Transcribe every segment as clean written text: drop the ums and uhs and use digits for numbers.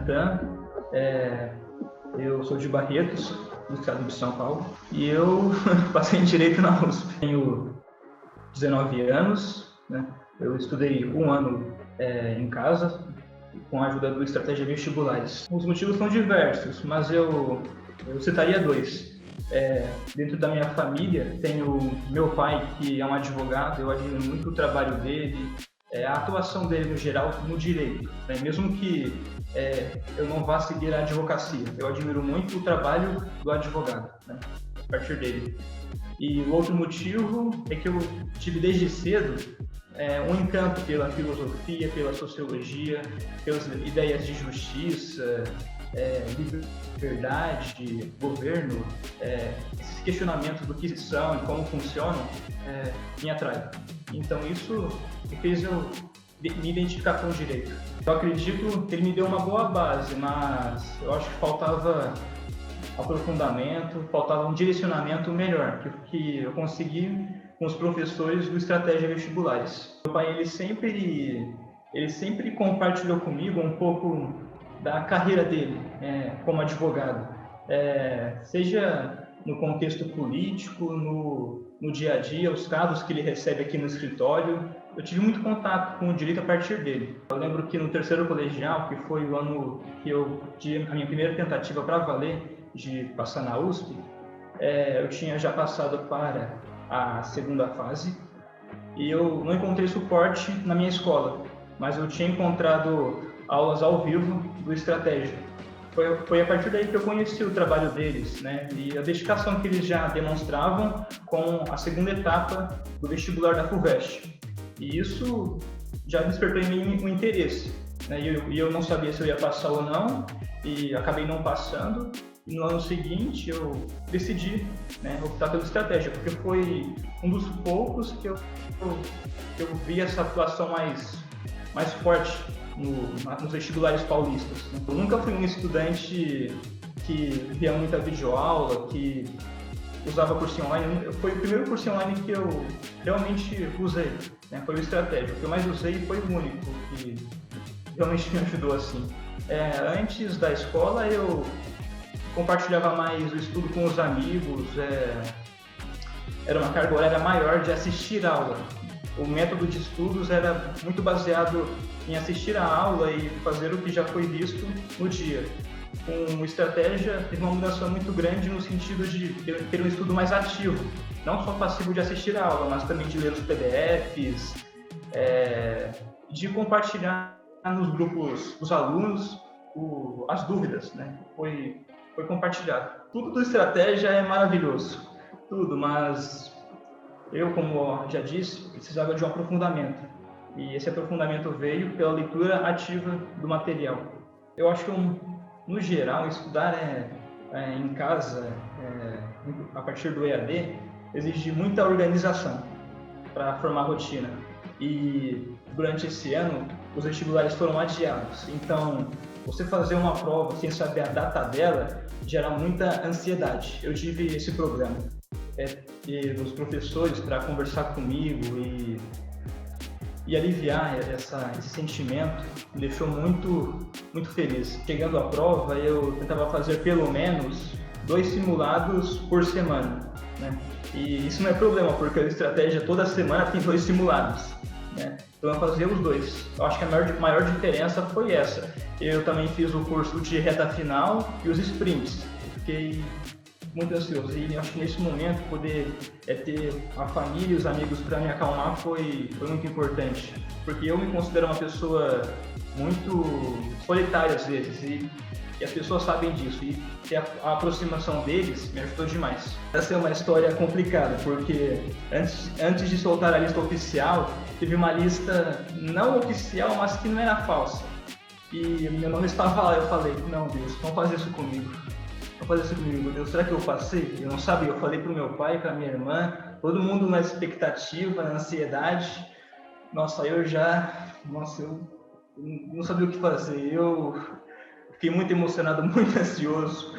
Natan, eu sou de Barretos, do estado de São Paulo, e eu passei em Direito na USP. Tenho 19 anos, né? Eu estudei um ano em casa, com a ajuda do Estratégia Vestibulares. Os motivos são diversos, mas eu citaria dois. Dentro da minha família, tenho meu pai, que é um advogado, eu admiro muito o trabalho dele, a atuação dele no geral no direito, né? Mesmo que eu não vá seguir a advocacia, eu admiro muito o trabalho do advogado, né? A partir dele. E o outro motivo é que eu tive desde cedo um encanto pela filosofia, pela sociologia, pelas ideias de justiça, liberdade, governo, esses questionamentos do que são e como funcionam me atraem. Então isso me fez eu me identificar com o direito. Eu acredito que ele me deu uma boa base, mas eu acho que faltava aprofundamento, faltava um direcionamento melhor, que eu consegui com os professores do Estratégia Vestibulares. Meu pai, ele sempre compartilhou comigo um pouco da carreira dele como advogado, seja no contexto político, no dia a dia, os casos que ele recebe aqui no escritório. Eu tive muito contato com o direito a partir dele. Eu lembro que no terceiro colegial, que foi o ano que eu tive a minha primeira tentativa para valer de passar na USP, eu tinha já passado para a segunda fase e eu não encontrei suporte na minha escola, mas eu tinha encontrado aulas ao vivo do Estratégia. Foi a partir daí que eu conheci o trabalho deles, né? E a dedicação que eles já demonstravam com a segunda etapa do vestibular da FUVEST. E isso já despertou em mim um interesse, né? E eu não sabia se eu ia passar ou não, e acabei não passando. E no ano seguinte eu decidi, né, optar pela Estratégia, porque foi um dos poucos que eu vi essa atuação mais forte nos vestibulares paulistas. Eu nunca fui um estudante que via muita videoaula, que usava cursinho online. Foi o primeiro cursinho online que eu realmente usei, né? Foi o Estratégia. O que eu mais usei foi o único que realmente me ajudou assim. Antes da escola eu compartilhava mais o estudo com os amigos, era uma carga horária maior de assistir a aula. O método de estudos era muito baseado em assistir a aula e fazer o que já foi visto no dia. Com Estratégia, teve uma mudança muito grande no sentido de ter um estudo mais ativo, não só passivo de assistir a aula, mas também de ler os PDFs, de compartilhar nos grupos dos alunos as dúvidas, né? Foi compartilhado. Tudo do Estratégia é maravilhoso, tudo, mas eu, como já disse, precisava de um aprofundamento. E esse aprofundamento veio pela leitura ativa do material. Eu acho que, no geral, estudar em casa, a partir do EAD, exige muita organização para formar rotina. E durante esse ano, os vestibulares foram adiados. Então, você fazer uma prova sem saber a data dela gera muita ansiedade. Eu tive esse problema. Ter os professores para conversar comigo e aliviar esse sentimento me deixou muito, muito feliz. Chegando à prova, eu tentava fazer pelo menos 2 simulados por semana, né? E isso não é problema, porque a Estratégia toda semana tem 2 simulados, né? Então eu fazia os 2. Eu acho que a maior diferença foi essa. Eu também fiz o curso de reta final e os sprints. Fiquei muito ansioso, e acho que nesse momento poder ter a família e os amigos para me acalmar foi muito importante, porque eu me considero uma pessoa muito solitária às vezes, e as pessoas sabem disso, e ter a aproximação deles me ajudou demais. Essa é uma história complicada, porque antes de soltar a lista oficial, teve uma lista não oficial, mas que não era falsa, e meu nome estava lá. Eu falei, não, Deus, não faz isso comigo. Meu Deus, será que eu passei? Eu não sabia, eu falei pro meu pai, pra minha irmã, todo mundo na expectativa, na ansiedade. Nossa, eu não sabia o que fazer. Eu fiquei muito emocionado, muito ansioso.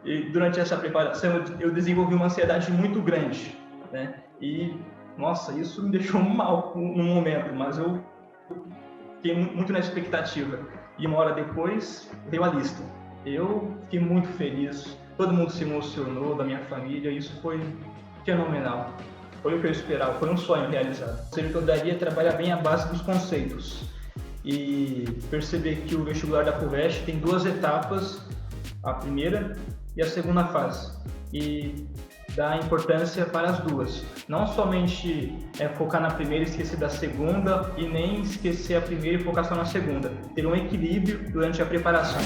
E durante essa preparação eu desenvolvi uma ansiedade muito grande, né? E, nossa, isso me deixou mal no momento, mas eu fiquei muito na expectativa. e uma hora depois veio a lista. Eu fiquei muito feliz, todo mundo se emocionou, da minha família, isso foi fenomenal. Foi o que eu esperava, foi um sonho realizado. O conselho que eu daria é trabalhar bem a base dos conceitos e perceber que o vestibular da FUVEST tem 2 etapas, a primeira e a segunda fase, e dar importância para as duas. Não somente focar na primeira e esquecer da segunda, e nem esquecer a primeira e focar só na segunda. Ter um equilíbrio durante a preparação.